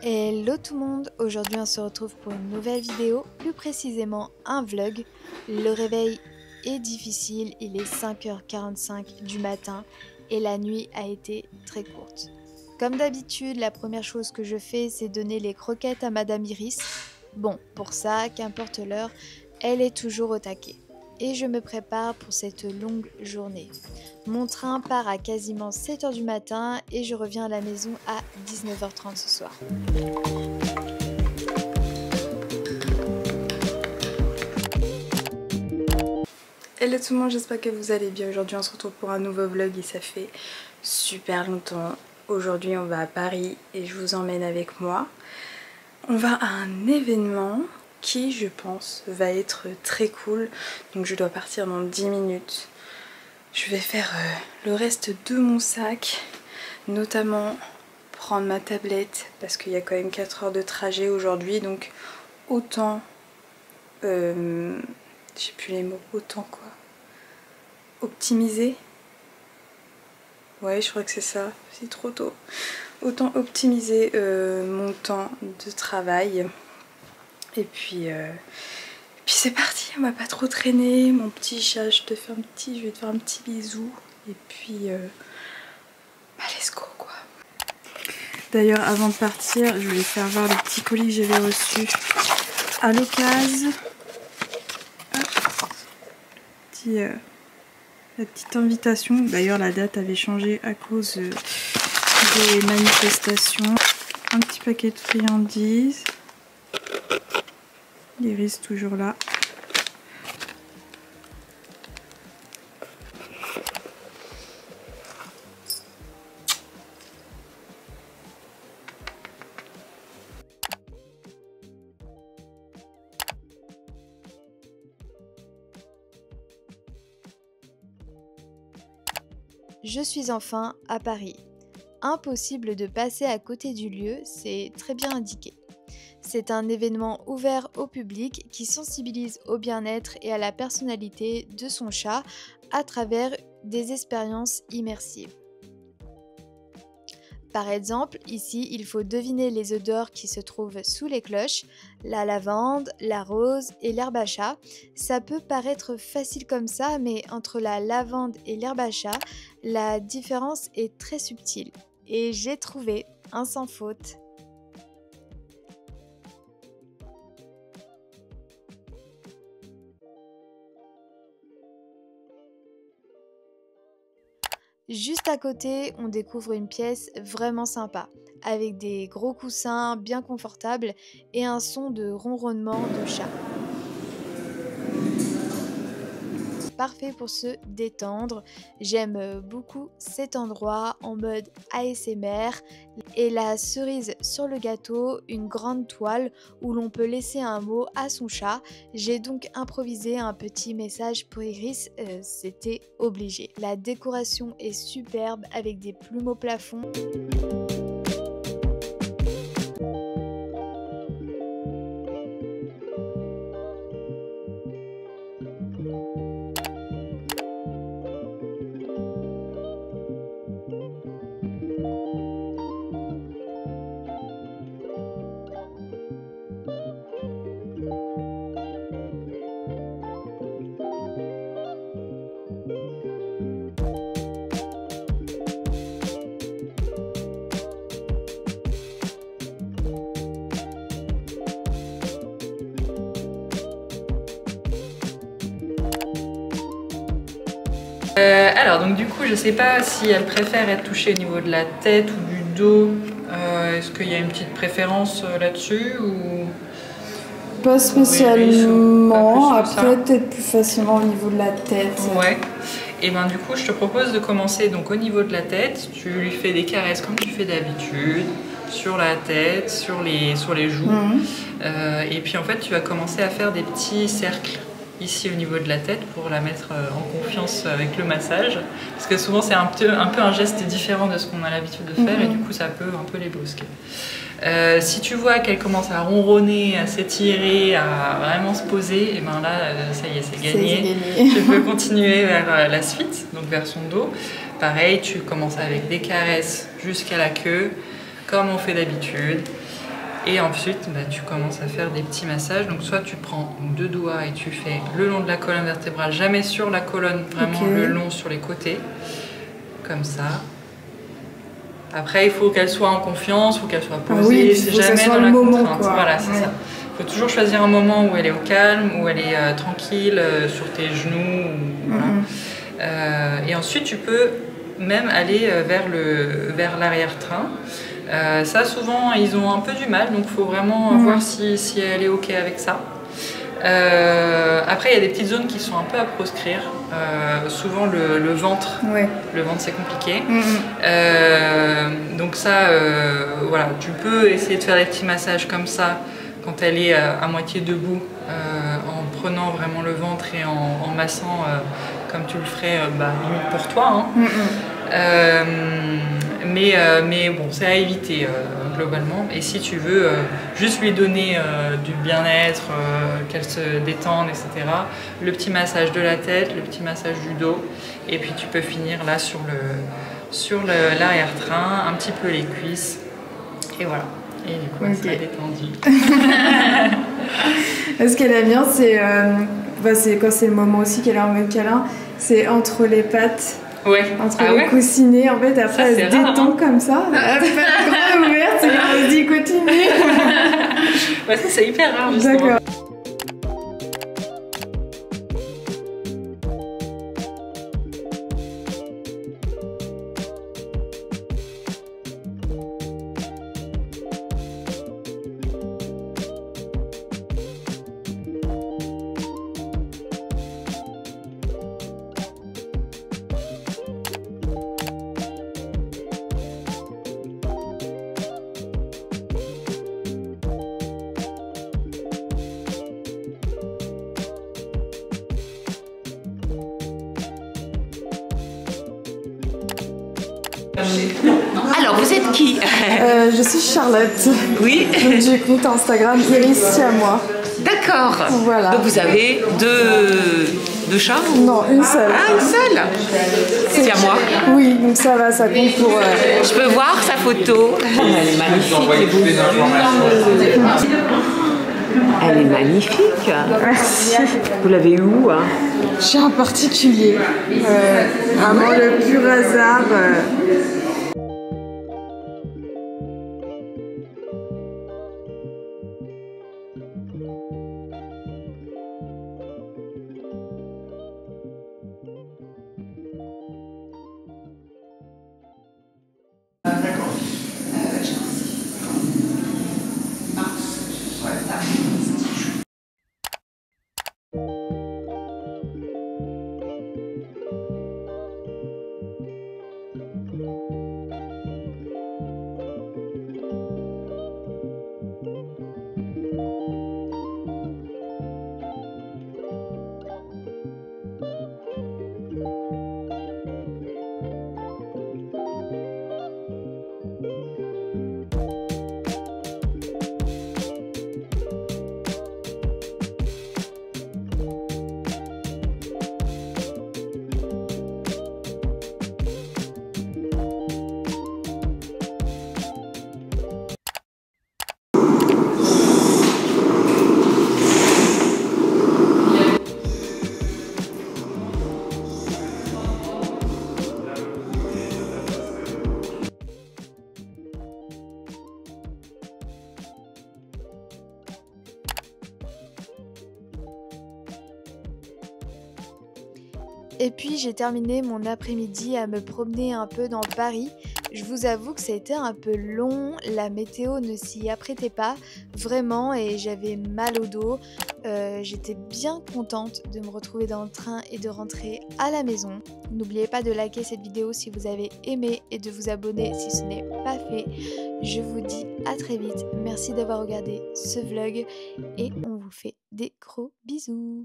Hello tout le monde, aujourd'hui on se retrouve pour une nouvelle vidéo, plus précisément un vlog. Le réveil est difficile, il est 5h45 du matin et la nuit a été très courte. Comme d'habitude, la première chose que je fais c'est donner les croquettes à Madame Iris. Bon, pour ça, qu'importe l'heure, elle est toujours au taquet. Et je me prépare pour cette longue journée. Mon train part à quasiment 7h du matin et je reviens à la maison à 19h30 ce soir. Hello tout le monde, j'espère que vous allez bien. Aujourd'hui on se retrouve pour un nouveau vlog et ça fait super longtemps. Aujourd'hui on va à Paris et je vous emmène avec moi. On va à un événement qui je pense va être très cool. Donc je dois partir dans 10 minutes. Je vais faire le reste de mon sac, notamment prendre ma tablette parce qu'il y a quand même 4 heures de trajet aujourd'hui. Donc autant, j'ai plus les mots, autant quoi, optimiser. Ouais, je crois que c'est ça, c'est trop tôt. Autant optimiser mon temps de travail. Et puis c'est parti, on va pas trop traîner. Mon petit chat, je vais te faire un petit bisou. Et puis, let's go quoi. D'ailleurs, avant de partir, je voulais faire voir le petit colis que j'avais reçu à l'occasion. La petite invitation. D'ailleurs, la date avait changé à cause des manifestations. Un petit paquet de friandises. Iris toujours là. Je suis enfin à Paris. Impossible de passer à côté du lieu, c'est très bien indiqué. C'est un événement ouvert au public qui sensibilise au bien-être et à la personnalité de son chat à travers des expériences immersives. Par exemple, ici, il faut deviner les odeurs qui se trouvent sous les cloches, la lavande, la rose et l'herbe à chat. Ça peut paraître facile comme ça, mais entre la lavande et l'herbe à chat, la différence est très subtile. Et j'ai trouvé un sans faute. Juste à côté, on découvre une pièce vraiment sympa, avec des gros coussins bien confortables et un son de ronronnement de chat. Parfait pour se détendre. J'aime beaucoup cet endroit en mode ASMR. Et la cerise sur le gâteau, une grande toile où l'on peut laisser un mot à son chat. J'ai donc improvisé un petit message pour Iris, c'était obligé. La décoration est superbe avec des plumes au plafond. Alors donc du coup je sais pas si elle préfère être touchée au niveau de la tête ou du dos. Est-ce qu'il y a une petite préférence là-dessus ou... Pas spécialement, après ça. peut-être plus facilement au niveau de la tête. Ouais. Et ben du coup je te propose de commencer donc au niveau de la tête. Tu lui fais des caresses comme tu fais d'habitude, sur la tête, sur les joues. Et puis en fait tu vas commencer à faire des petits cercles ici au niveau de la tête pour la mettre en confiance avec le massage, parce que souvent c'est un peu un geste différent de ce qu'on a l'habitude de faire et du coup ça peut un peu les brusquer. Si tu vois qu'elle commence à ronronner, à s'étirer, à vraiment se poser, et ben là ça y est, c'est gagné. Tu peux continuer vers la suite, donc vers son dos. Pareil, tu commences avec des caresses jusqu'à la queue, comme on fait d'habitude. Et ensuite, bah, tu commences à faire des petits massages. Donc soit tu prends 2 doigts et tu fais le long de la colonne vertébrale, jamais sur la colonne, vraiment le long sur les côtés, comme ça. Après, il faut qu'elle soit en confiance, il faut qu'elle soit posée, c'est jamais dans la contrainte. Voilà, c'est ça. Il faut toujours choisir un moment où elle est au calme, où elle est tranquille, sur tes genoux. Voilà. Et ensuite, tu peux même aller vers l'arrière-train. Ça, souvent, ils ont un peu du mal, donc il faut vraiment voir si elle est OK avec ça. Après, il y a des petites zones qui sont un peu à proscrire. Souvent le ventre, le ventre c'est compliqué. Donc ça, voilà, tu peux essayer de faire des petits massages comme ça quand elle est à moitié debout, en prenant vraiment le ventre et en massant comme tu le ferais limite pour toi. Hein. Mais bon, c'est à éviter globalement. Et si tu veux juste lui donner du bien-être, qu'elle se détende, etc., le petit massage de la tête, le petit massage du dos, et puis tu peux finir là sur l'arrière-train, un petit peu les cuisses, et voilà. Et du coup, elle sera détendue. Ce qu'elle aime bien, c'est quand c'est le moment aussi qu'elle est en mode câlin, c'est entre les pattes. Entre les coussinets, en fait, après elle se détend comme ça. Elle fait la grande ouverte, c'est comme on se dit continue. Ça c'est hyper rare justement. D'accord. Alors, vous êtes qui? Je suis Charlotte. Oui. Donc, j'ai compte Instagram Iris Siamois. D'accord. Voilà. Donc vous avez deux chats? Non, une seule. Ah, une seule? C'est à moi. Oui, donc ça va, ça compte pour... Je peux voir sa photo? Elle est magnifique. Elle est magnifique. Merci. Vous l'avez eu où, hein? Chez un particulier. Vraiment le pur hasard. Et puis j'ai terminé mon après-midi à me promener un peu dans Paris. Je vous avoue que ça a été un peu long, la météo ne s'y apprêtait pas vraiment et j'avais mal au dos. J'étais bien contente de me retrouver dans le train et de rentrer à la maison. N'oubliez pas de liker cette vidéo si vous avez aimé et de vous abonner si ce n'est pas fait. Je vous dis à très vite, merci d'avoir regardé ce vlog et on vous fait des gros bisous.